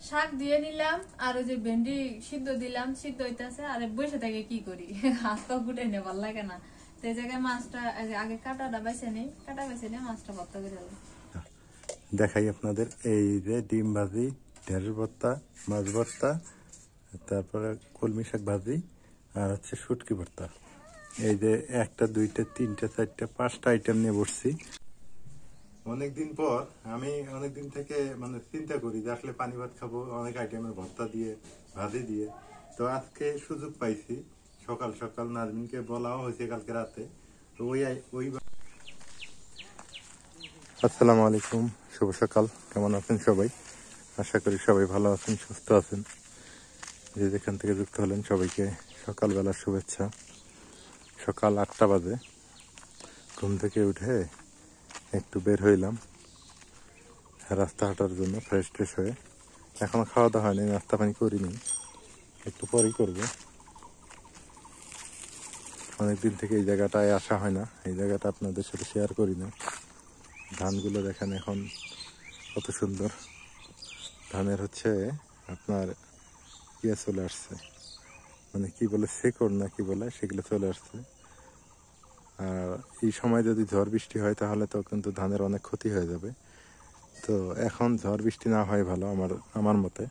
শাক দিয়ে নিলাম আর ওই যে ভেন্ডি সিদ্ধ দিলাম, সিদ্ধ হইতেছে। আর বসে থেকে কি করি, হাত পা গুটে নে, ভালো লাগে না। তো এই জায়গায় মাছটা আগে কাটাটা বেছে নেই, কাটা বেছে নিয়ে মাছটা ভর্তা করে দেবো। দেখাই আপনাদের, এই যে ডিম ভাজি, ঢেঁড়স ভর্তা, মাছ ভর্তা, তারপরে কলমি শাক ভাজি, আর হচ্ছে শুটকি ভর্তা। এই যে একটা, দুইটা, তিনটা, চারটা, 5টা আইটেম নিয়ে বসছি। অনেকদিন পর আমি অনেকদিন থেকে মানে চিন্তা করি যে আসলে পানি ভাত খাবো অনেক আইটেমের ভর্তা দিয়ে, ভাজি দিয়ে। তো আজকে সুযোগ পাইছি, সকাল সকাল নাজমিনকে বলাও হয়েছে কালকে রাতে। তো ওই আসসালামু আলাইকুম, শুভ সকাল। কেমন আছেন সবাই? আশা করি সবাই ভালো আছেন, সুস্থ আছেন। যে যেখান থেকে যুক্ত হলেন সবাইকে সকালবেলার শুভেচ্ছা। সকাল 8টা বাজে, ঘুম থেকে উঠে একটু বের হইলাম রাস্তা হাঁটার জন্য, ফ্রেশ ট্রেশ হয়ে। এখনো খাওয়া দাওয়া হয়নি, নাস্তা পানি করিনি, একটু পরেই করবো। অনেকদিন থেকে এই জায়গাটায় আসা হয় না, এই জায়গাটা আপনাদের সাথে শেয়ার করি না। ধানগুলো দেখেন এখন কত সুন্দর। ধানের হচ্ছে আপনার ইয়ে চলে আসছে, মানে কি বলে, শেকড় না কি বলে, সেগুলো চলে আসছে। আর এই সময় যদি ঝড় বৃষ্টি হয় তাহলে তো কিন্তু ধানের অনেক ক্ষতি হয়ে যাবে। তো এখন ঝড় বৃষ্টি না হয় ভালো আমার মতে।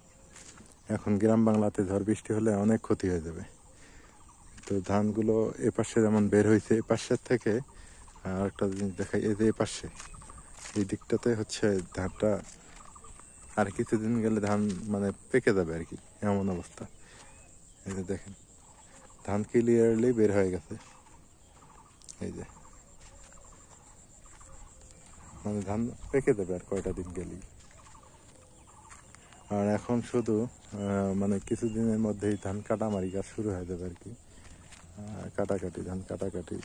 এখন গ্রাম বাংলাতে ঝড় বৃষ্টি হলে অনেক ক্ষতি হয়ে যাবে। তো ধানগুলো এপাশে যেমন বের হয়েছে, এপাশের থেকে আর একটা জিনিস দেখাই, এই যে এপাশে এই দিকটাতে হচ্ছে ধানটা আর কিছুদিন গেলে ধান মানে পেকে যাবে আর কি, এমন অবস্থা। এই যে দেখেন, ধান ক্লিয়ারলি বের হয়ে গেছে। এই যে মানে ধান পেকে যাবে আর কয়টা দিন গেলেই। আর এখন শুধু মানে কিছুদিনের মধ্যেই ধান কাটামারি কাজ শুরু হয়ে যাবে আর কি। কাটাকাটি, ধান কাটাকাটি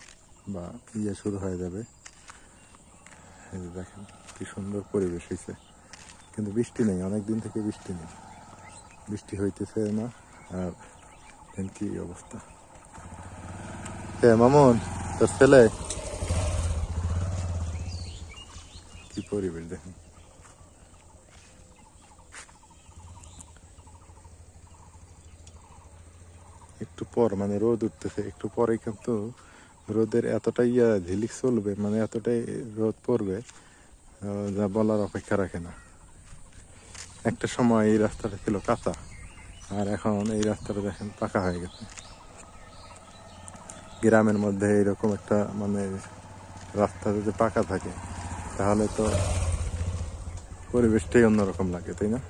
বা ইয়ে শুরু হয়ে যাবে। এই যে দেখেন কি সুন্দর পরিবেশ হয়েছে, কিন্তু বৃষ্টি নেই, অনেকদিন থেকে বৃষ্টি নেই, বৃষ্টি হইতেছে না। আর কি অবস্থা। মামুন, তোর ছেলে কি পরিবেশ দেখেন। একটু পর মানে রোদ উঠতেছে, একটু পরে কিন্তু রোদের এতটাই ঝিলিক চলবে, মানে এতটাই রোদ পড়বে যা বলার অপেক্ষা রাখে না। একটা সময় এই রাস্তাটা ছিল কাঁচা, আর এখন এই রাস্তাটা দেখেন পাকা হয়ে গেছে। গ্রামের মধ্যে এরকম একটা মানে রাস্তা যদি পাকা থাকে তাহলে তো পরিবেশটাই অন্যরকম লাগে, তাই না?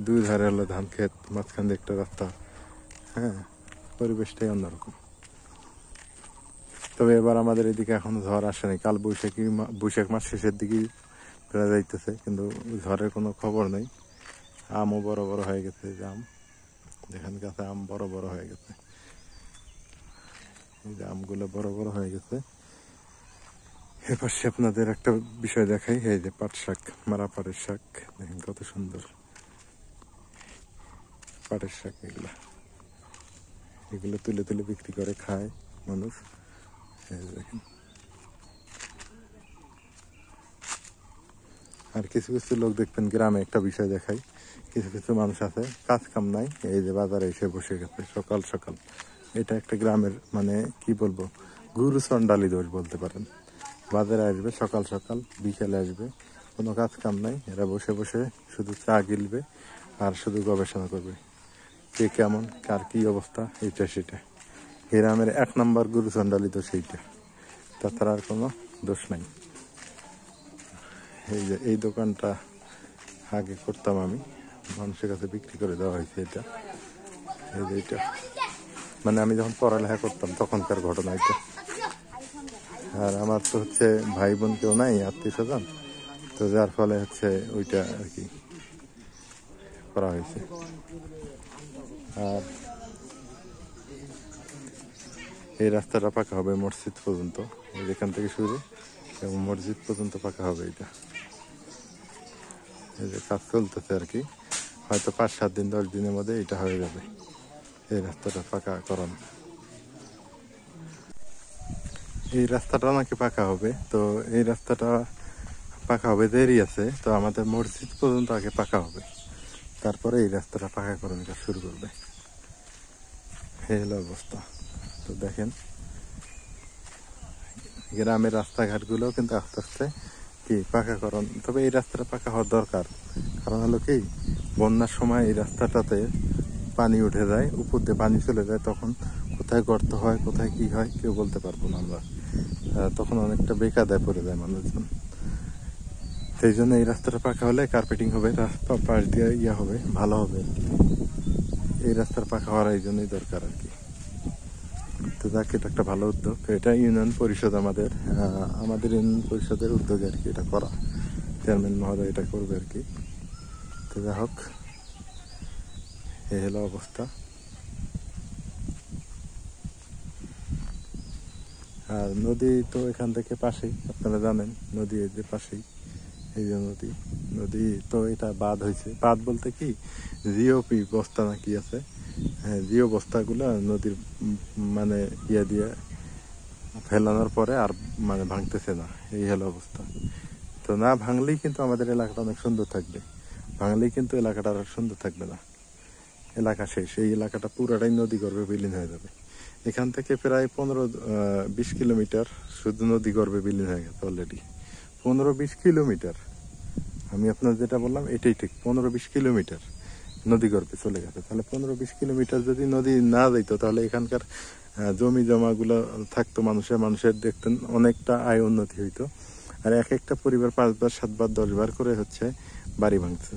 দুই ধারে হলো ধান ক্ষেত, মাঝখান দিয়ে একটা রাস্তা। হ্যাঁ, পরিবেশটাই অন্যরকম। তবে এবার আমাদের এদিকে এখনো ঝড় আসেনি, কাল বৈশাখ মাস শেষের দিকেই বেড়া যাইতেছে, কিন্তু ঝড়ের কোনো খবর নেই। আমও বড় বড় হয়ে গেছে, যে আম যেখানে গাছে আম বড় বড় হয়ে গেছে, এই যে আমগুলো বড় বড় হয়ে গেছে। এবার সে আপনাদের একটা বিষয় দেখাই, এই যে পাট শাক, মারা পাটের শাক দেখেন কত সুন্দর। পাটের শাক এগুলো তুলে তুলে বিক্রি করে খায় মানুষ। দেখেন, আর কিছু কিছু লোক দেখবেন গ্রামে একটা বিষয় দেখাই, কিছু কিছু মানুষ আছে কাজ কাম নাই, এই যে বাজারে এসে বসে গেছে সকাল সকাল। এটা একটা গ্রামের মানে কি বলবো, গুরু চণ্ডালী দোষ বলতে পারেন। বাজারে আসবে সকাল সকাল, বিকেলে আসবে, কোনো কাজ কাম নাই, এরা বসে বসে শুধু চা গিলবে আর শুধু গবেষণা করবে কে কেমন, কার কি অবস্থা, এইটা সেটা। গ্রামের 1 নম্বর গুরু চণ্ডালী দোষ এইটা, তাছাড়া আর কোনো দোষ নাই। এই যে এই দোকানটা আগে করতাম আমি, মানুষের কাছে বিক্রি করে দেওয়া হয়েছে এটা। এই যে এটা মানে আমি যখন পড়ালেখা করতাম তখনকার ঘটনা এটা। আর আমার তো হচ্ছে ভাই বোন কেউ নাই, আত্মীয় স্বজন, তো যার ফলে হচ্ছে ওইটা আর কি করা হয়েছে। আর এই রাস্তাটা পাকা হবে মসজিদ পর্যন্ত, যেখান থেকে শুরু এবং মসজিদ পর্যন্ত পাকা হবে এটা। এই যে কাজ চলতেছে আর কি, হয়তো 5-7 দিন 10 দিনের মধ্যে এটা হয়ে যাবে, এই রাস্তাটা পাকা করানো। এই রাস্তাটা নাকি পাকা হবে, তো এই রাস্তাটা পাকা হবে দেরি আছে, তো আমাদের মসজিদ পর্যন্ত আগে পাকা হবে, তারপরে এই রাস্তাটা পাকাকরণ কাজ শুরু করবে। এই হলো অবস্থা। তো দেখেন গ্রামের রাস্তাঘাটগুলোও কিন্তু আস্তে আস্তে কি পাকাকরণ, তবে এই রাস্তাটা পাকা হওয়ার দরকার। কারণ হলো কি, বন্যার সময় এই রাস্তাটাতে পানি উঠে যায়, উপর দিয়ে পানি চলে যায়, তখন কোথায় গর্ত হয় কোথায় কি হয় কেউ বলতে পারবো না আমরা। তখন অনেকটা বেকায়দায় পড়ে যায় মানুষজন। সেই জন্য এই রাস্তাটা পাকা হলে কার্পেটিং হবে, পাশ দিয়ে ইয়া হবে, ভালো হবে। এই রাস্তার পাকা হওয়ার এই জন্যই দরকার আর কি। তো যাক, এটা একটা ভালো উদ্যোগ। এটা ইউনিয়ন পরিষদ আমাদের ইউনিয়ন পরিষদের উদ্যোগে আর কি এটা করা। চেয়ারম্যান মহোদয় এটা করবে আর কি। তো যাই হোক, এই হলো অবস্থা। আর নদী তো এখান থেকে পাশেই, আপনারা জানেন নদী এই যে পাশেই, এই যে নদী। নদী তো এটা বাঁধ হয়েছে, বাঁধ বলতে কি জিওপি বস্তা না কি আছে, হ্যাঁ জিও বস্তাগুলো নদীর মানে ইয়ে দিয়ে ফেলানোর পরে আর মানে ভাঙতেছে না, এই হলো অবস্থা। তো না ভাঙলেই কিন্তু আমাদের এলাকাটা অনেক সুন্দর থাকবে, ভাঙলেই কিন্তু এলাকাটা আর সুন্দর থাকবে না। এলাকা শেষ, এই এলাকাটা পুরাটাই নদী গর্ভে বিলীন হয়ে যাবে। এখান থেকে প্রায় 15-20 কিলোমিটার শুধু নদী গর্ভে বিলীন হয়ে গেছে অলরেডি। 15-20 কিলোমিটার, আমি আপনার যেটা বললাম এটাই ঠিক, 15-20 কিলোমিটার নদী গর্ভে চলে গেছে। তাহলে 15-20 কিলোমিটার যদি নদী না যেত, তাহলে এখানকার জমি জমাগুলো থাকতো, মানুষের দেখতেন অনেকটা আয় উন্নতি হইতো। আর এক একটা পরিবার 5বার 7বার 10বার করে হচ্ছে বাড়ি ভাঙছে।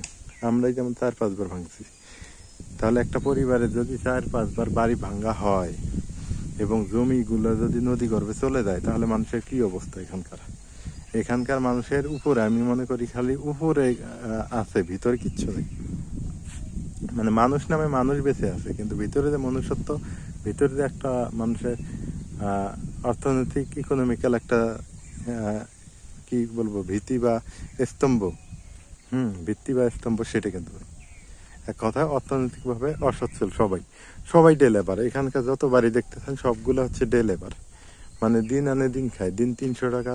আমরাই যেমন 4-5বার ভাঙছি। তাহলে একটা পরিবারে যদি 4-5বার বাড়ি ভাঙ্গা হয় এবং জমিগুলো যদি নদী গর্ভে চলে যায়, তাহলে মানুষের কি অবস্থা এখানকার মানুষের উপরে, আমি মনে করি খালি উপরে আছে, ভিতরে কিচ্ছু নেই। মানে মানুষ নামে মানুষ বেঁচে আছে, কিন্তু ভিতরে যে মনুষ্যত্ব, ভিতরে যে একটা মানুষের অর্থনৈতিক ইকোনমিক্যাল একটা কি বলবো ভিত্তি বা স্তম্ভ, ভিত্তি বা স্তম্ভ, সেটা কিন্তু এক কথা অর্থনৈতিকভাবে অসচ্ছল। সবাই ডে লেবার। এখানকার যত বাড়ি দেখতেছেন সবগুলো হচ্ছে ডে লেবার, মানে দিন আনে দিন খায়, দিন 300 টাকা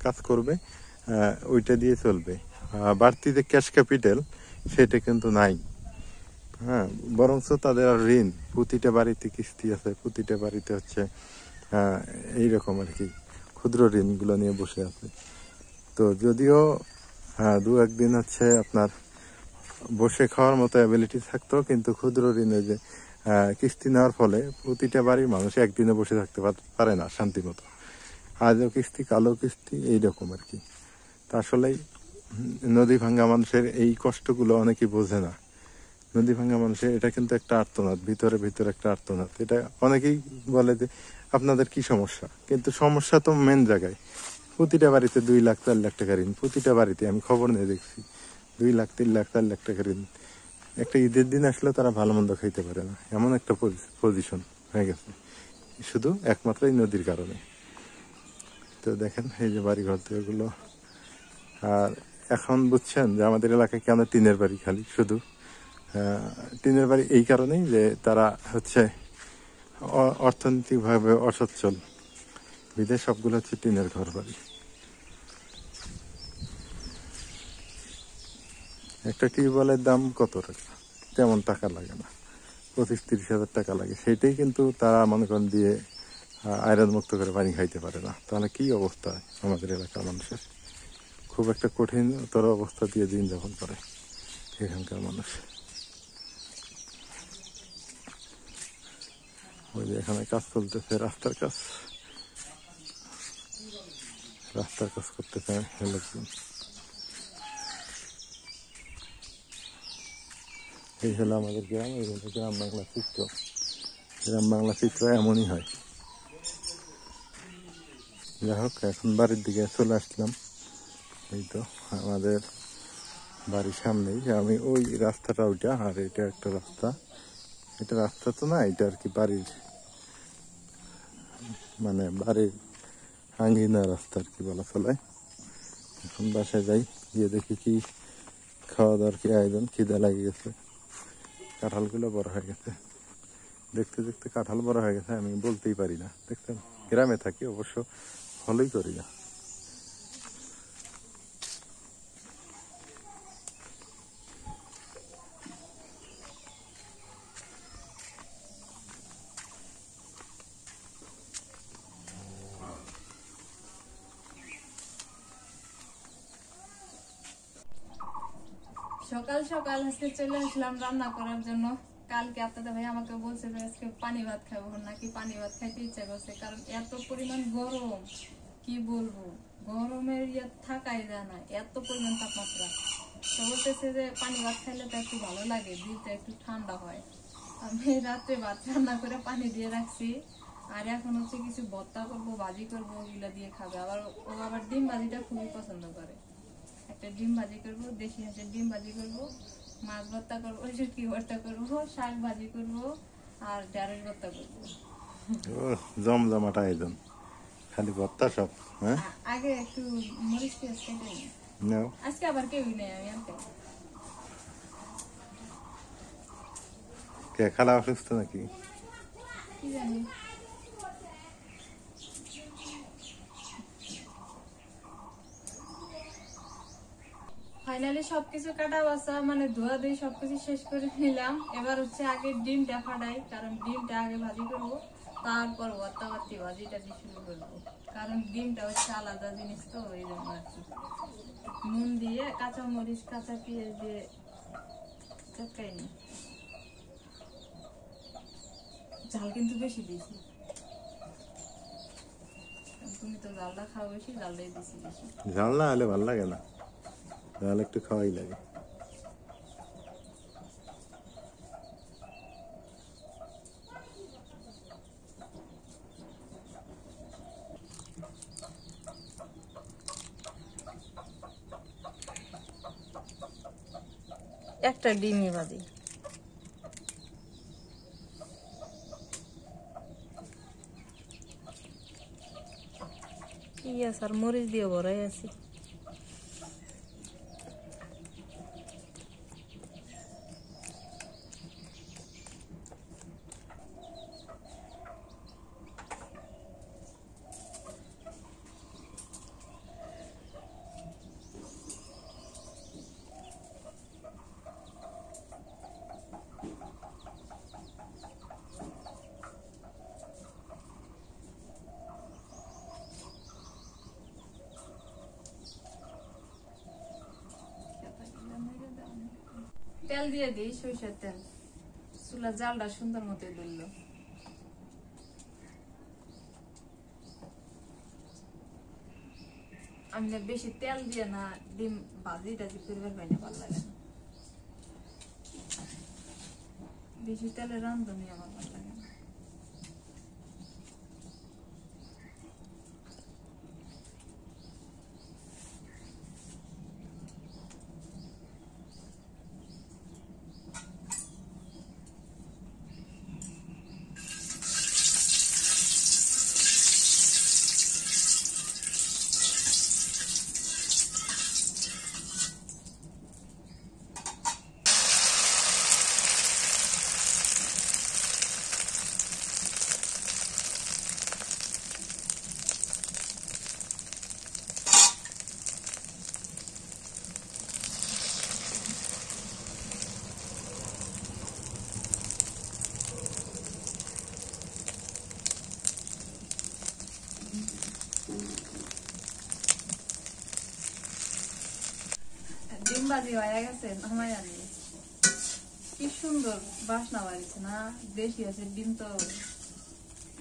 কাজ করবে, ওইটা দিয়ে চলবে। বাড়তি যে ক্যাশ ক্যাপিটাল সেটা কিন্তু নাই। হ্যাঁ, বরঞ্চ তাদের আর ঋণ, প্রতিটা বাড়িতে কিস্তি আছে, প্রতিটা বাড়িতে হচ্ছে এইরকম আর কি ক্ষুদ্র ঋণগুলো নিয়ে বসে আছে। তো যদিও 2-1 দিন হচ্ছে আপনার বসে খাওয়ার মতো অ্যাবিলিটি থাকতো, কিন্তু ক্ষুদ্র ঋণে যে কিস্তি নেওয়ার ফলে প্রতিটা বাড়ির মানুষ একদিনে বসে থাকতে পারে না শান্তি মতো। আজও কিস্তি, কালো কিস্তি, এইরকম আর কি। তা আসলেই নদী ভাঙ্গা মানুষের এই কষ্টগুলো অনেকেই বোঝে না। নদী ভাঙ্গা মানুষের এটা কিন্তু একটা আর্তনাদ, ভিতরে একটা আর্তনাদ। এটা অনেকেই বলে যে আপনাদের কি সমস্যা, কিন্তু সমস্যা তো মেন জায়গায়। প্রতিটা বাড়িতে 2 লাখ 4 লাখ টাকা ঋণ, প্রতিটা বাড়িতে আমি খবর নিয়ে দেখছি 2 লাখ 3 লাখ 4 লাখ টাকা ঋণ। একটা ঈদের দিন আসলে তারা ভালো মন্দ খাইতে পারে না, এমন একটা পজিশন হয়ে গেছে, শুধু একমাত্র এই নদীর কারণে। তো দেখেন এই যে বাড়ি ঘর এগুলো। আর এখন বুঝছেন যে আমাদের এলাকায় কেন টিনের বাড়ি খালি, শুধু টিনের বাড়ি এই কারণেই যে তারা হচ্ছে অর্থনৈতিকভাবে অসচ্ছল, বিদেশ সবগুলো হচ্ছে টিনের ঘর বাড়ি। একটা টিউবওয়েলের দাম কত টাকা, তেমন টাকা লাগে না, 25-30 হাজার টাকা লাগে। সেইটাই কিন্তু তারা মনে করেন দিয়ে আয়রন মুক্ত করে পানি খাইতে পারে না। তাহলে কি অবস্থা আমাদের এলাকার মানুষের, খুব একটা কঠিনতর অবস্থা দিয়ে দিন যাপন করে এখানকার মানুষ। ওই যে এখানে কাজ চলতেছে, রাস্তার কাজ করতেছে লোকজন। এই হলো আমাদের গ্রাম, এই হলো গ্রাম বাংলা চিত্র। গ্রাম বাংলা চিত্র এমনই হয়। যাই হোক, এখন বাড়ির দিকে চলে আসলাম। এই তো আমাদের বাড়ির সামনেই, আমি ওই রাস্তাটা ওইটা, আর এটা একটা রাস্তা, এটা রাস্তা তো না, এটা আর কি বাড়ির মানে বাড়ির আঙ্গিনা রাস্তা আর কি বলা চলে। এখন বাসায় যাই, গিয়ে দেখি কি খাওয়া দাওয়ার কি আয়োজন, খিদে লাগে গেছে। কাঁঠালগুলো বড় হয়ে গেছে, দেখতে দেখতে কাঁঠাল বড় হয়ে গেছে, আমি বলতেই পারি না। দেখতেন গ্রামে থাকি অবশ্য, ফলোই করি না। সকাল সকাল আজকে চলে আসলাম রান্না করার জন্য। কালকে আপনাদের ভাই আমাকে বলছে যে আজকে পানি ভাত খাবো, নাকি পানি ভাত খাইতে ইচ্ছা করছে, কারণ এত পরিমাণ গরম কি বলবো, গরমের থাকাই যায় না, এত পরিমাণ তাপমাত্রা। তো বলতেছে যে পানি ভাত খাইলে তো একটু ভালো লাগে, দিলটা একটু ঠান্ডা হয়। আমি রাত্রে ভাত রান্না করে পানি দিয়ে রাখছি, আর এখন হচ্ছে কিছু ভর্তা করবো, ভাজি করবো, ওগুলা দিয়ে খাবে। আবার ও আবার ডিম ভাজিটা খুবই পছন্দ করে। একটা ডিম ভাজি করবো, দেশি হাঁসের ডিম ভাজি করবো, মাছ ভর্তা করবো, শুটকি ভর্তা করবো, শাক ভাজি করবো, আর ঢেঁড়স ভর্তা করবো। ও জমজমাট আয়োজন, খালি ভর্তা সব। হ্যাঁ, আগে একটু মরিচ পেঁয়াজ কেটে নিই। নাও। আজকে আবার কেউই নেই, আমি আনতে কে খালা অসুস্থ নাকি? কি জানি। ফাইনালি সবকিছু কাটা বাছা মানে ধোয়া দিয়ে সবকিছু শেষ করে নিলাম। এবার হচ্ছে আগে ডিমটা ফাটাই, কারণ ডিমটা আগে ভাজি করবো, তারপর ভর্তা ভর্তি ভাজিটা দিয়ে শুরু করবো। কারণ ডিমটা হচ্ছে আলাদা জিনিস, তো এই জন্য আর কি। নুন দিয়ে কাঁচা মরিচ কাঁচা পেঁয়াজ দিয়ে চটকাই নি। ঝাল কিন্তু বেশি দিয়েছি, তুমি তো ঝালটা খাও বেশি, ঝালটাই দিয়েছি বেশি। ঝাল না হলে ভালো লাগে না, ঝাল একটু খাওয়াই লাগে। একটা ডিমই ভাজি। পেঁয়াজ আর মরিচ দিয়ে ভরাই আছি। তেল দিয়ে দিই, সরিষার তেল। চুলা জালটা সুন্দর মতো দিল। আমি না বেশি তেল দিয়ে না ডিম ভাজি টাজি পরিবার পাই না, ভালো লাগে না। বেশি তেলে রান্ধনি আমার ভালো লাগে না। ডিম ভাজি হয়ে গেছে, নামাই আনি। কি সুন্দর বাসনা বাড়িছে না, দেশি আছে ডিম তো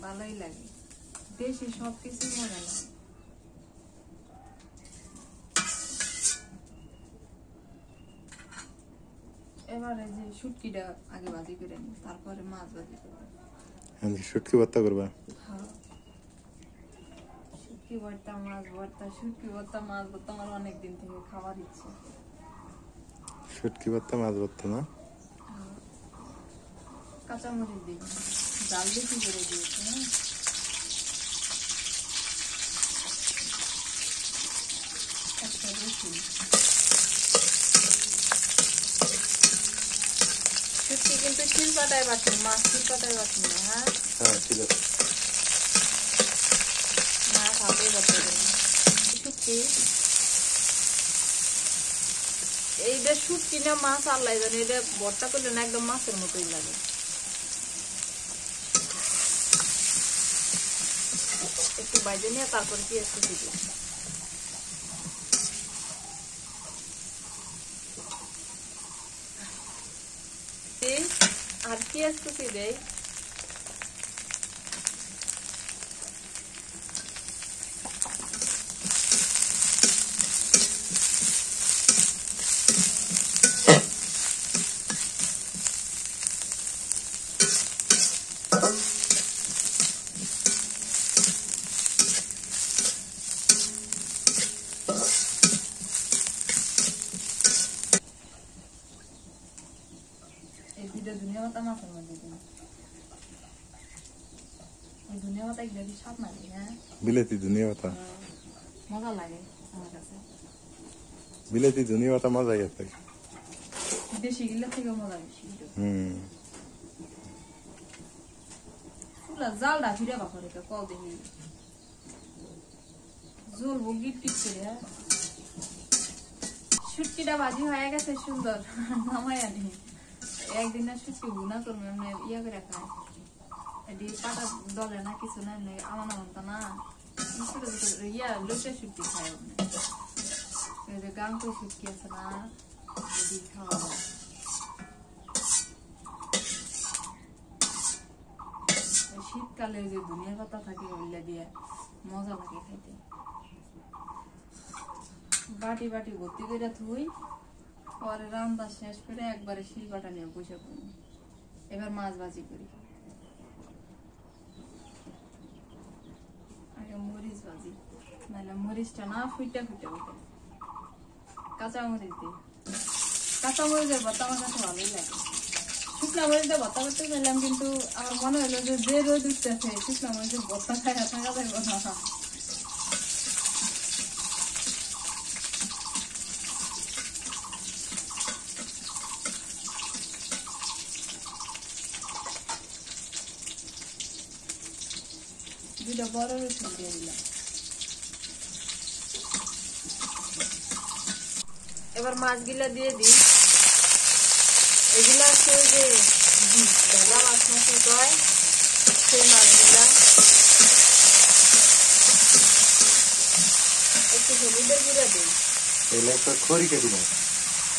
ভালোই লাগে, দেশি সবকিছু মজা লাগে। এবারে যে শুটকিটা আগে ভাজি করে নি, তারপরে মাছ ভাজি করবো। শুটকি ভর্তা করবা? হ্যাঁ, শুটকি ভর্তা, মাছ ভর্তা, শুটকি ভর্তা, মাছ ভর্তা আমার অনেকদিন থেকে খাওয়ার ইচ্ছে। শুটকি ভর্তা, মাছ ভর্তা না? কাঁচামরিচ দিই, জাল বেশি করে দিয়েছি। হ্যাঁ, একটা রসুন। শুটকি কিন্তু শিলপাটায় বাটুন, মাছ শিলপাটায় বাটুন না। হ্যাঁ, হ্যাঁ ঠিক আছে। মাছ হাতে বাটে শুটকি। এইটা শুটকি না মাছ আল্লাহ জানে, এটা ভর্তা করলে না একদম মাছের মতোই লাগে। একটু বাইজে নিয়ে তারপরে পেঁয়াজ কুচি দিই। আর পেঁয়াজ কুচি দেই। ধনিয়া পাতা মাছের মধ্যে দিন। ধনিয়া পাতা একদম স্বাদ লাগে, হ্যাঁ বিলেতি ধনিয়া পাতা মজা লাগে আমার কাছে। বিলেতি ধনিয়া পাতা মজা গেছে, দেশি গিলা থেকে মজা বেশি। জালটা ফিরে বাপরে কল দেখি জ্বলবো গিট টিপ করে। শুটকিটা ভাজি হয়ে গেছে সুন্দর, নামাই আনি। একদিন না শুটকি ভুনা করবো, ইয়া করে খায় এটি পাটা দলে না কিছু না, আমার তো না ছোট ছোট ইয়া লোটা শুটকি খায়। ওই যে গাঙ্গ শুটকি আছে না, এটি খাওয়া যায়। শীতকালে যে ধনিয়া পাতা থাকে ওইলা দিয়ে মজা লাগে খাইতে। বাটি বাটি ভর্তি করে থুই, পরে রান্না শেষ করে একবারে শিল বাটা নিয়ে বসে পড়ি। এবার মাছ ভাজি করি, আগে মরিচ ভাজি, নাহলে মরিচটা না ফুটে ফুটে উঠে। কাঁচা মরিচ দিই, কাঁচা মরিচের ভর্তা আমার কাছে ভালোই লাগে। শুকনা মরিচটা ভর্তা করতে চাইলাম, কিন্তু আমার মনে হলো যে রোদ উঠতেছে শুকনা মরিচের ভর্তা খাই থাকা যাইব না। দুটো বড় রসুন দিয়ে দিলাম। এবার মাছগুলা দিয়ে দিই। এগুলা হচ্ছে যে ভেজা মাছ মতো কয়, সেই মাছগুলা একটু হলুদের গুঁড়া দিই। এগুলো একটা খড়ি কাটি মাছ,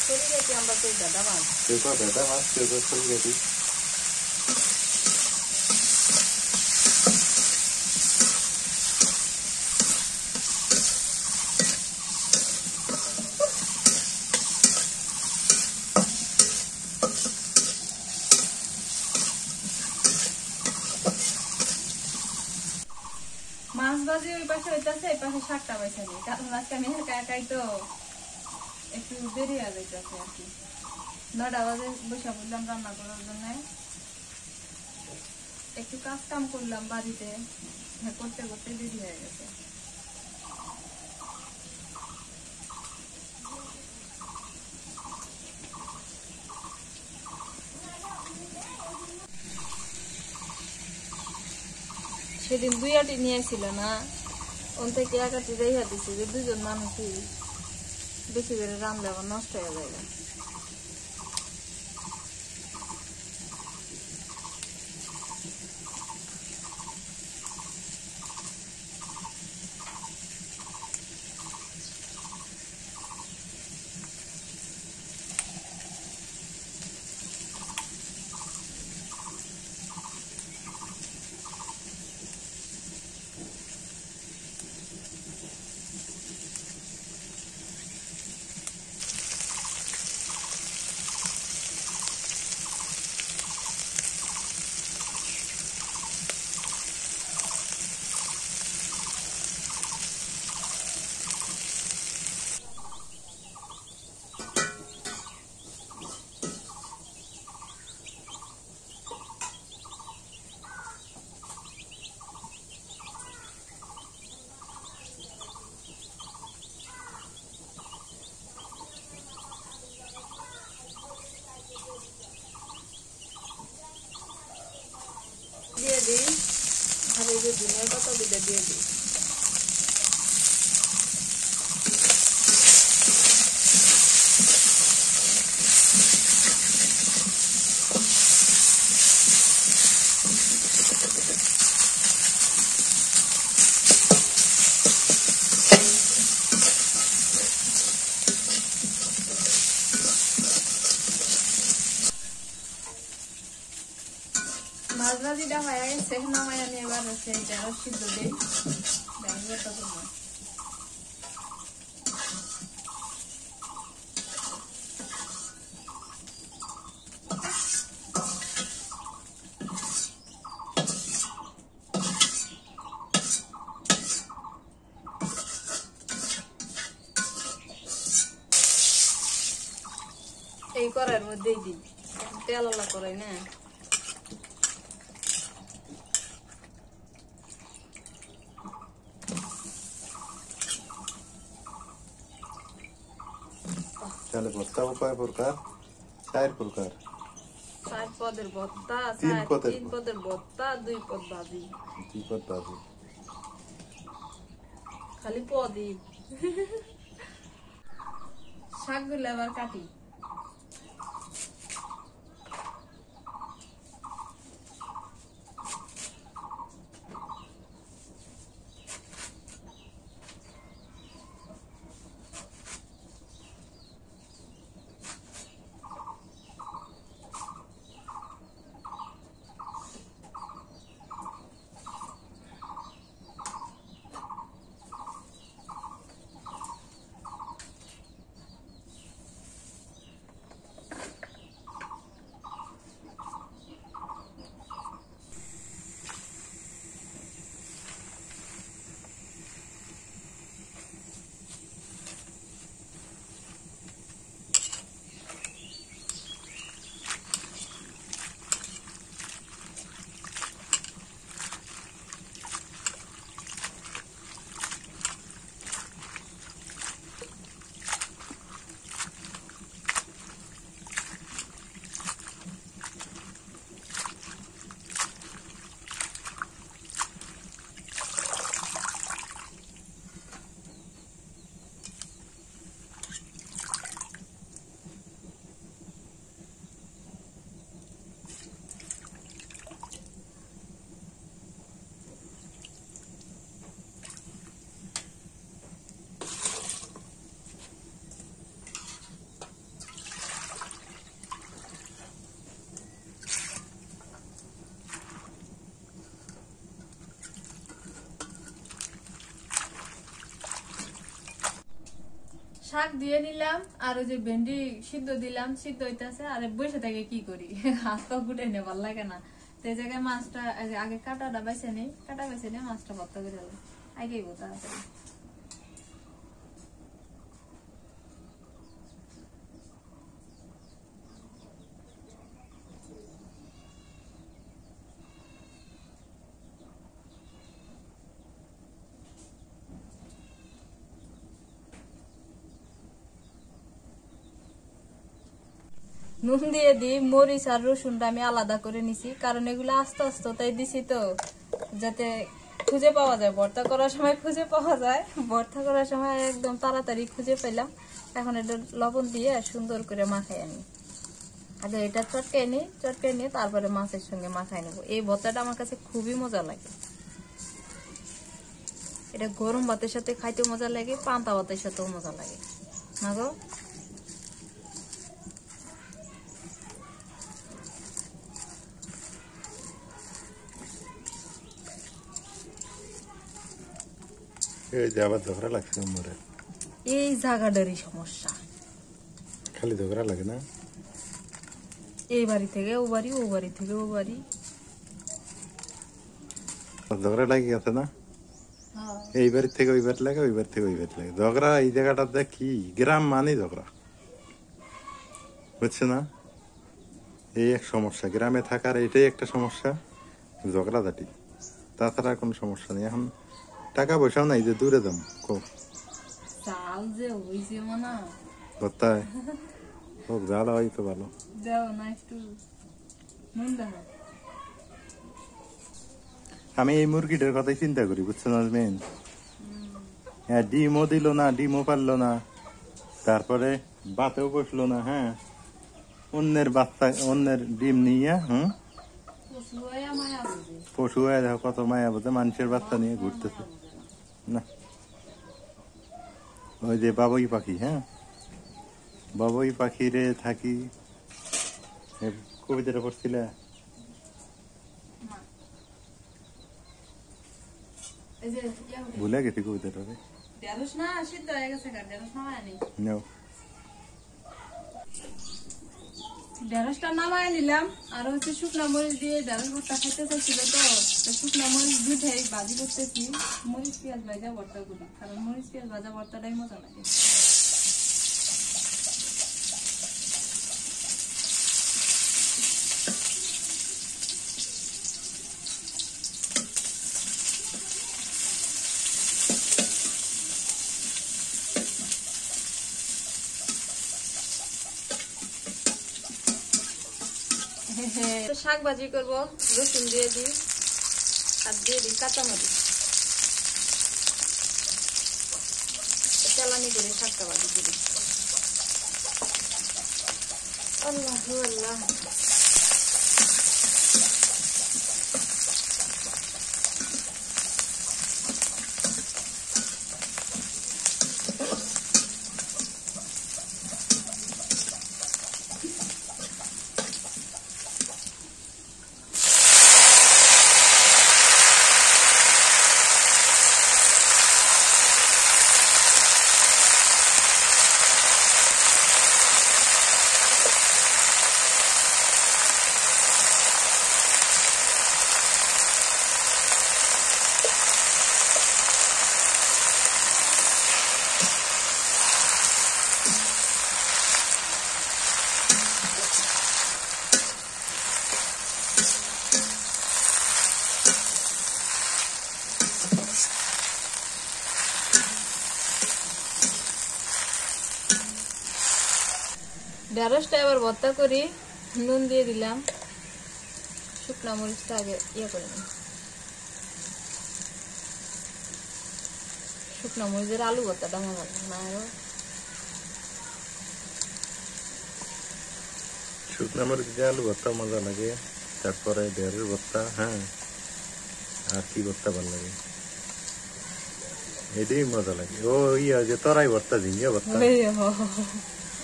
খড়ি কাটি আমরা তো ভেজা মাছ, কেউ তো ভেজা মাছ, কেউ তো খড়ি কাটি। মাছ ভাজি ওই পাশে হইতেছে, এই পাশে শাকটা বাইসা নিই, কারণ আজকে আমি একা একাই তো একটু দেরি হয়ে যাইতেছে আর কি। 9টা বাজে বসে পড়লাম রান্না করার জন্য, একটু কাজ কাম করলাম বাড়িতে, করতে করতে দেরি হয়ে গেছে। সেদিন 2 আটি নিয়েছিল না, ওন থেকে 1 আটি রেখে দিছি, যে 2 জন মানুষই বেশি করে রান্না আবার নষ্ট হয়ে যায়। দিয়ে দিই আর এই যে ধনিয়া পাতা দুটো দিয়ে দিই। ভাজা যেটা হয়ে গেছে নামাইয়া নিয়ে এবার হচ্ছে এটা সিদ্ধ দিই ভর্তা করবো। এই করার মধ্যেই দিই তেল আলা করাই না। তাহলে ভর্তা কয় প্রকার? 4 প্রকার। 4 পদের ভর্তা, 3 পদের ভর্তা, 2 পদ ভাজি। 2 পদ ভাজি। খালি পদই। শাকগুলো আবার কাটি। শাক দিয়ে নিলাম আর ওই যে ভেন্ডি সিদ্ধ দিলাম, সিদ্ধ হইতেছে আর বসে থেকে কি করি হাত পা গুটে নে ভাল লাগে না। তো এই জায়গায় মাছটা আগে কাটাটা বেছে নেই, কাটা বেছে নিয়ে মাছটা ভর্তা করে দেবো আগেই বোঝা আছে। নুন দিয়ে দিই, মরিচ আর রসুনটা আমি আলাদা করে নিছি কারণ এগুলো আস্তে আস্তে তাই দিছি তো যাতে খুঁজে পাওয়া যায়, ভর্তা করার সময় খুঁজে পাওয়া যায়, ভর্তা করার সময় একদম তাড়াতাড়ি খুঁজে পেলাম। এখন এটা লবণ দিয়ে সুন্দর করে মাখাই আনি, আগে এটা চটকাই নিই, চটকাই নিয়ে তারপরে মাছের সঙ্গে মাখাই নেবো। এই ভর্তাটা আমার কাছে খুবই মজা লাগে, এটা গরম ভাতের সাথে খাইতে মজা লাগে, পান্তা ভাতের সাথেও মজা লাগে না গো। এই যে আবার ঝগড়া লাগছে মরে, এই জায়গাটারই সমস্যা, খালি ঝগড়া লাগে না, এই বাড়ি থেকে ও বাড়ি, ও বাড়ি থেকে ও বাড়ি, ঝগড়া লাগে গেছে না, এই বাড়ি থেকে ওই বাড়ি লাগে, ওই বাড়ি থেকে ওই বাড়ি লাগে ঝগড়া। এই জায়গাটাতে কি গ্রাম মানে ঝগড়া, বুঝছে না? এই এক সমস্যা, গ্রামে থাকার এটাই একটা সমস্যা, ঝগড়াঝাটি, তাছাড়া কোনো সমস্যা নেই। এখন টাকা পয়সাও নাই যে দূরে দাম চাল যে হইছে মানা কোথায় হোক, জাল হয় তো ভালো। দাও না একটু নুন দাও। আমি এই মুরগিটার কথাই চিন্তা করি, বুঝছো না মেন? হ্যাঁ, ডিমও দিল না, ডিমও পারলো না, তারপরে বাতেও বসলো না। হ্যাঁ, অন্যের বাচ্চা, অন্যের ডিম নিয়ে পশু হয়ে দেখো কত মায়া বোঝে, মানুষের বাচ্চা নিয়ে ঘুরতেছে না। ওই যে বাবুই পাখি, হ্যাঁ বাবুই পাখি রে থাকি, কবিতাটা পড়ছিলে? এই যে ইয়া হলো। ভুলে গেছি কবিতাটা রে। ঢেঁড়স না সিদ্ধ হয়ে গেছে গা, ঢেঁড়স নামায় আনি। নাও। ঢেঁড়সটা নামায় নিলাম, আর হচ্ছে শুকনা মরিচ দিয়ে ঢেঁড়স ভর্তা খাইতে চাইছিল, তো শুকনা মরিচ দুইটাই ভাজি করতেছি। মরিচ পেঁয়াজ ভাজা ভর্তা করি, কারণ মরিচ পেঁয়াজ ভাজা ভর্তাটাই মজা লাগে। শাক ভাজি করবো, রসুন দিয়ে দিই আর দিয়ে দিই কাঁচামরিচ, চালানি করে শাকটা ভাজি করি। আল্লাহ আল্লাহ। ঢেঁড়সটা এবার ভর্তা করি, নুন দিয়ে দিলাম, শুকনা মরিচটা আগে ইয়ে করে নিই। শুকনা মরিচের আলু ভর্তাটা মজা লাগে না আরো। শুকনা মরিচ দিয়ে আলু ভর্তা মজা লাগে, তারপরে ঢেঁড়স ভর্তা। হ্যাঁ, আর কি ভর্তা ভালো লাগে? এটাই মজা লাগে। ও ইয়া যে তরাই ভর্তা, ঝিঙ্গা ভর্তা,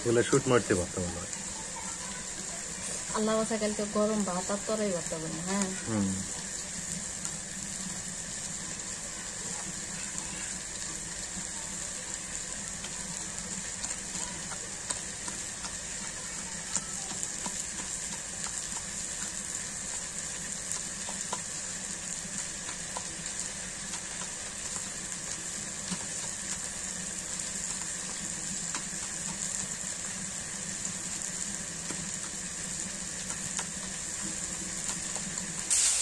বলে শুট মরতে ভর্তা ভালো লাগে। আল্লাহ বাসা কালকে গরম ভাত আর তরাই ভর্তা বানাই। হ্যাঁ,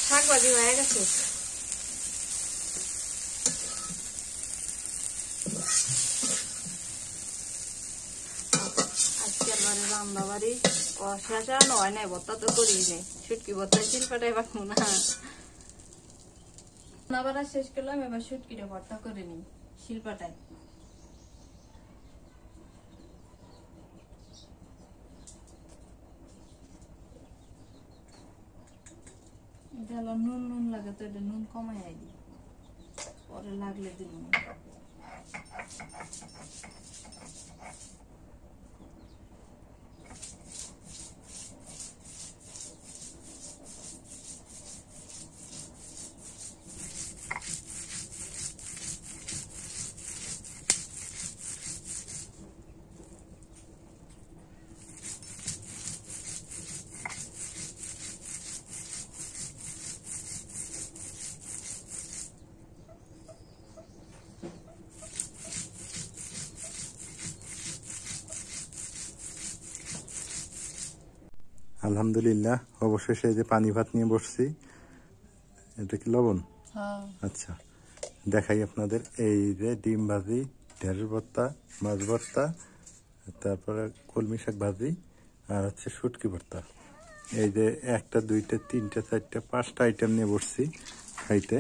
শাক ভাজি হয়ে গেছে। আজকের বারে রান্না বাড়ি শেষ আর নয় নাই, ভর্তা তো করি নাই, শুটকি ভর্তা শিল্পাটাই পাকবো না। রান্না বাড়া শেষ করলাম, এবার শুটকিটা ভর্তা করে নিই শিল্পাটাই। এটা হলো নুন, নুন লাগে তো এটা নুন কমাই দিই, পরে লাগলে দিব। আলহামদুলিল্লাহ, অবশেষে এই যে পানি ভাত নিয়ে বসছি। এটা কি লবণ? হ্যাঁ, আচ্ছা, দেখাই আপনাদের। এই যে ডিম ভাজি, ঢেঁড়স ভর্তা, মাছ ভর্তা, তারপরে কলমি শাক ভাজি, আর হচ্ছে শুটকি ভর্তা। এই যে একটা, দুইটা, তিনটা, চারটা, পাঁচটা আইটেম নিয়ে বসছি খাইতে।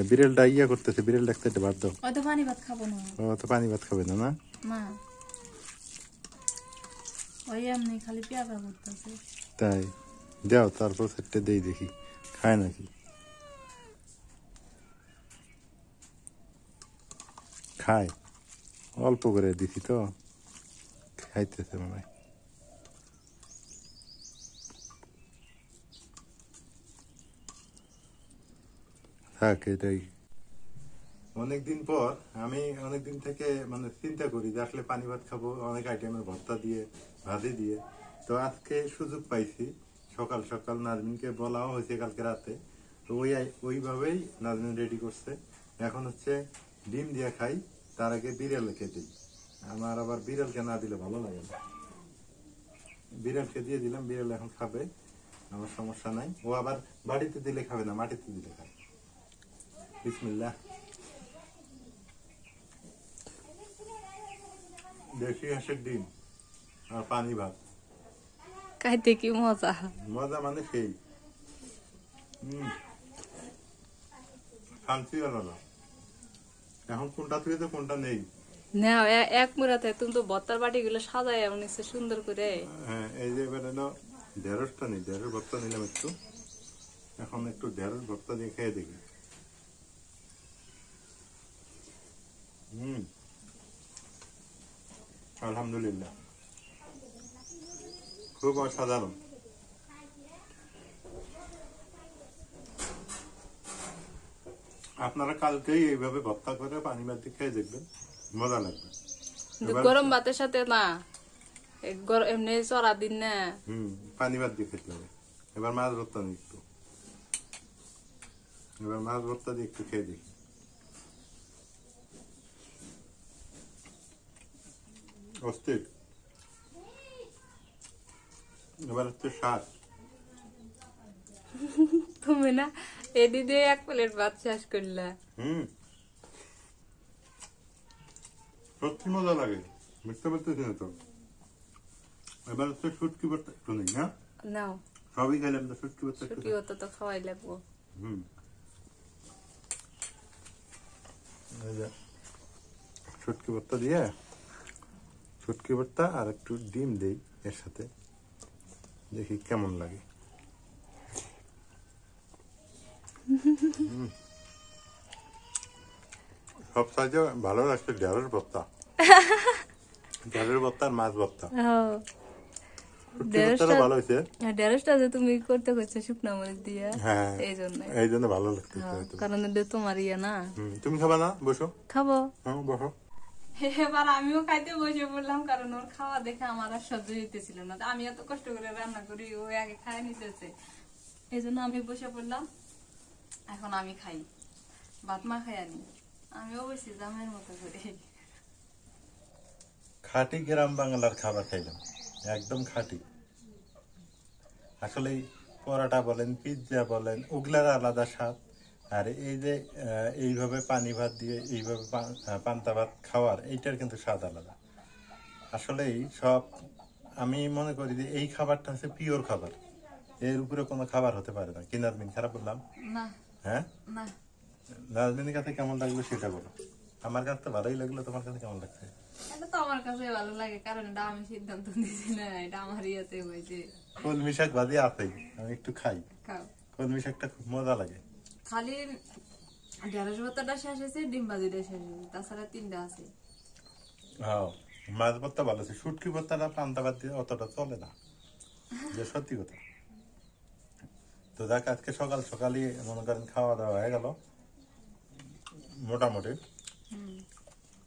বিড়ালটা ইয়া করতেছে, বিড়াল ডাকতে একটা ভাত দাও। হয়তো পানি ভাত খাবো না। ও তো পানি ভাত খাবে না? না না, ওই এমনি খালি পেয়ারা করতেছে। তাই দাও, তারপর সেটটা দেই দেখি খায় নাকি। খায়, অল্প করে দিছি তো, খাইতেছে মনে হয়। থাক, এটাই অনেকদিন পর আমি অনেকদিন থেকে মানে চিন্তা করি যে আসলে পানি ভাত খাবো অনেক আইটেমের ভর্তা দিয়ে ভাজি দিয়ে। তো আজকে সুযোগ পাইছি, সকাল সকাল নাজমিনকে বলাও হয়েছে কালকে রাতে, তো ওইভাবেই নাজমিন রেডি করছে। এখন হচ্ছে ডিম দিয়ে খাই, তার আগে বিড়ালকে দিই। আমার আবার বিড়ালকে না দিলে ভালো লাগে না, বিড়ালকে দিয়ে দিলাম, বিড়াল এখন খাবে, আমার সমস্যা নাই। ও আবার বাড়িতে দিলে খাবে না, মাটিতে দিলে খাবে। বিসমিল্লাহ। দেশি হাঁসের ডিম আর পানি ভাত, খাইতে কি মজা। মজা মানে সেই শান্তি আলাদা। এখন কোনটা থেকে তো কোনটা নেই। না এক মুরাতে তুমি তো ভর্তার বাটি গুলো সাজায় এমন সুন্দর করে। হ্যাঁ, এই যে এবার এলো ঢেঁড়সটা নেই, ঢেঁড়স ভর্তা নিলাম একটু। এখন একটু ঢেঁড়স ভর্তা দিয়ে খেয়ে দেখি। আলহামদুলিল্লাহ, খুব অসাধারণ। আপনারা কালকেই এইভাবে ভর্তা করে পানি ভাত দিয়ে খেয়ে দেখবেন, মজা লাগবে। গরম ভাতের সাথে না, এমনি চড়া দিন না। পানি ভাত দিয়ে খেতে হবে। এবার মাছ ভর্তা নিই একটু, এবার মাছ ভর্তা দিয়ে একটু খেয়ে দেখি। অস্থির। এবার হচ্ছে শাক। তুমি না এদি দিয়ে এক প্লেট ভাত শেষ করলা। সত্যি মজা লাগে, বুঝতে পারতেছি না তো। এবার হচ্ছে শুটকি ভর্তা একটু নেই না, নাও সবই খাইলাম তো, শুটকি ভর্তা একটু। ছুটি হতো তো খাওয়াই লাগবো। শুটকি ভর্তা দিয়ে, শুটকি ভর্তা আর একটু ডিম দেই এর সাথে, দেখি কেমন লাগে। সব সাইজে ভালো লাগছে ঢেঁড়স ভর্তা, ঢেঁড়স ভর্তা আর মাছ ভর্তা। ভালো হয়েছে। ঢেঁড়সটা যে তুমি করতে করছো শুকনো মরিচ দিয়ে, হ্যাঁ এই জন্য ভালো লাগতেছে। কারণ এটা তোমার ইয়ে না। তুমি খাবা না? বসো, খাবো। বসো। এবার আমিও খাইতে বসে পড়লাম, কারণ ওর খাওয়া দেখে আমার আর সহ্য হইতেছিল না। আমি এত কষ্ট করে রান্না করি, ও আগে খাই নিতেছে, এই জন্য আমি বসে পড়লাম। এখন আমি খাই, ভাত মা খাই আনি, আমিও বসি জামের মতো করে। খাঁটি গ্রাম বাংলার খাবার খাইলাম, একদম খাঁটি। আসলে পরোটা বলেন, পিৎজা বলেন, ওগুলার আলাদা স্বাদ। আর এই যে এইভাবে পানি ভাত দিয়ে এইভাবে পান্তা ভাত খাওয়ার, এইটার কিন্তু স্বাদ আলাদা। আসলেই সব আমি মনে করি যে এই খাবারটা হচ্ছে পিওর খাবার, এর উপরে কোনো খাবার হতে পারে না। কি নাজমিন, খারাপ বললাম? না। হ্যাঁ, না। নাজমিনের কাছে কেমন লাগলো সেটা বলো। আমার কাছে তো ভালোই লাগলো, তোমার কাছে কেমন লাগছে? এটা তো আমার কাছে ভালো লাগে, কারণ এটা আমি সিদ্ধান্ত নিয়েছি না, এটা আমার ইয়েতে হয়েছে। কলমি শাক ভাজি আছে, আমি একটু খাই। খাও। কলমি শাকটা খুব মজা লাগে। খালি ঢেঁড়স ভর্তাটা শেষ হয়েছে, ডিম ভাজিটা শেষ হয়েছে, তাছাড়া 3টা আছে। হ্যাঁ, মাছ ভর্তা ভালো আছে, শুটকি ভর্তাটা পান্তা ভাত দিয়ে অতটা চলে না, যে সত্যি কথা। তো দেখ, আজকে সকাল সকালই মনে করেন খাওয়া দাওয়া হয়ে গেল মোটামুটি।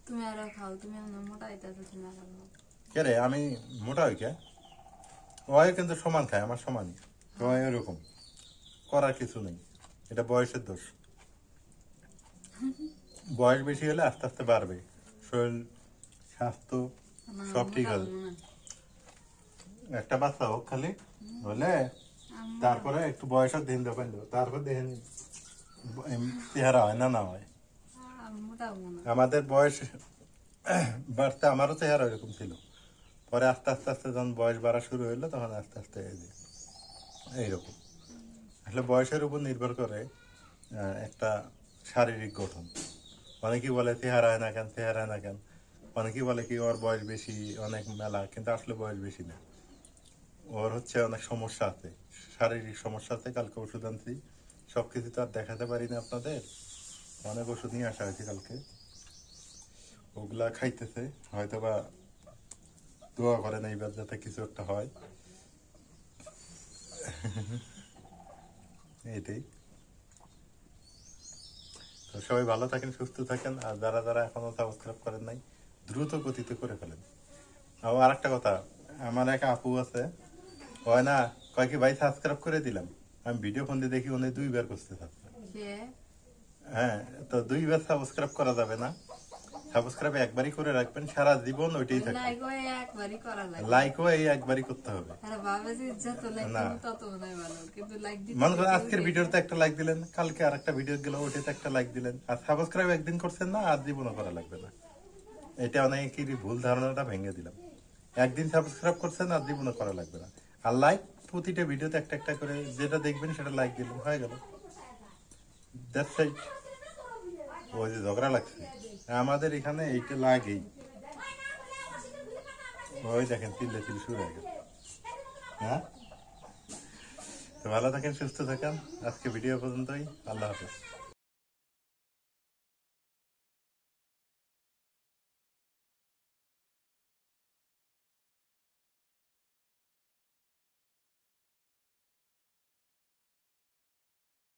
তুমি আরো খাও, তুমি মোটা হইতেছো, তুমি আরো খাও। কে রে, আমি মোটা হই কে? ওই কিন্তু সমান খায়, আমার সমানই। তো এরকম করার কিছু নেই, এটা বয়সের দোষ। বয়স বেশি হলে আস্তে আস্তে বাড়বে, শরীর স্বাস্থ্য সব ঠিক হবে। একটা বাচ্চা হোক খালি হলে, তারপরে একটু বয়সের দিন দেবেন, তারপর দেখেন চেহারা হয় না না হয়। আমাদের বয়স বাড়তে আমারও চেহারা এরকম ছিল, পরে আস্তে আস্তে আস্তে যখন বয়স বাড়া শুরু হইলো, তখন আস্তে আস্তে এইরকম। আসলে বয়সের উপর নির্ভর করে একটা শারীরিক গঠন। অনেকেই বলে চেহারা হয় না কেন, চেহারা হয় না কেন। অনেকেই বলে কি ওর বয়স বেশি, অনেক মেলা, কিন্তু আসলে বয়স বেশি না, ওর হচ্ছে অনেক সমস্যা আছে, শারীরিক সমস্যা আছে। কালকে ওষুধ আনছি, সবকিছু তো আর দেখাতে পারি না আপনাদের, অনেক ওষুধ নিয়ে আসা হয়েছে কালকে, ওগুলা খাইতেছে। হয়তো বা দোয়া করেন এইবার যাতে কিছু একটা হয়, এটাই। তো সবাই ভালো থাকেন, সুস্থ থাকেন, আর যারা যারা এখনো সাবস্ক্রাইব করেন নাই দ্রুত গতিতে করে ফেলেন। আর একটা কথা, আমার এক আপু আছে, হয় না, কয় কি ভাই সাবস্ক্রাইব করে দিলাম, আমি ভিডিও ফোন দিয়ে দেখি উনি 2 বার করতে চাচ্ছে। হ্যাঁ, তো 2 বার সাবস্ক্রাইব করা যাবে না, সাবস্ক্রাইব একবারই করে রাখবেন, সারা জীবন ওইটাই থাকবে। লাইকও এই একবারই করতে হবে। না, মনে করেন আজকের ভিডিওতে একটা লাইক দিলেন, কালকে আর একটা ভিডিও গেল ওইটাতে একটা লাইক দিলেন, আর সাবস্ক্রাইব একদিন করছেন না, আর জীবনও করা লাগবে না। এটা অনেকেরই ভুল ধারণাটা ভেঙে দিলাম। একদিন সাবস্ক্রাইব করছেন, আর জীবনও করা লাগবে না। আর লাইক প্রতিটা ভিডিওতে একটা একটা করে যেটা দেখবেন সেটা লাইক দিলেন, হয়ে গেল। That's it. ওই যে ঝগড়া লাগছে আমাদের এখানে, এইটা লাগেই। ওই দেখেন চিল্লে চিল্লে শুরু হয়ে গেল। হ্যাঁ, তো ভালো থাকেন, সুস্থ থাকেন, আজকে ভিডিও পর্যন্তই। আল্লাহ হাফেজ।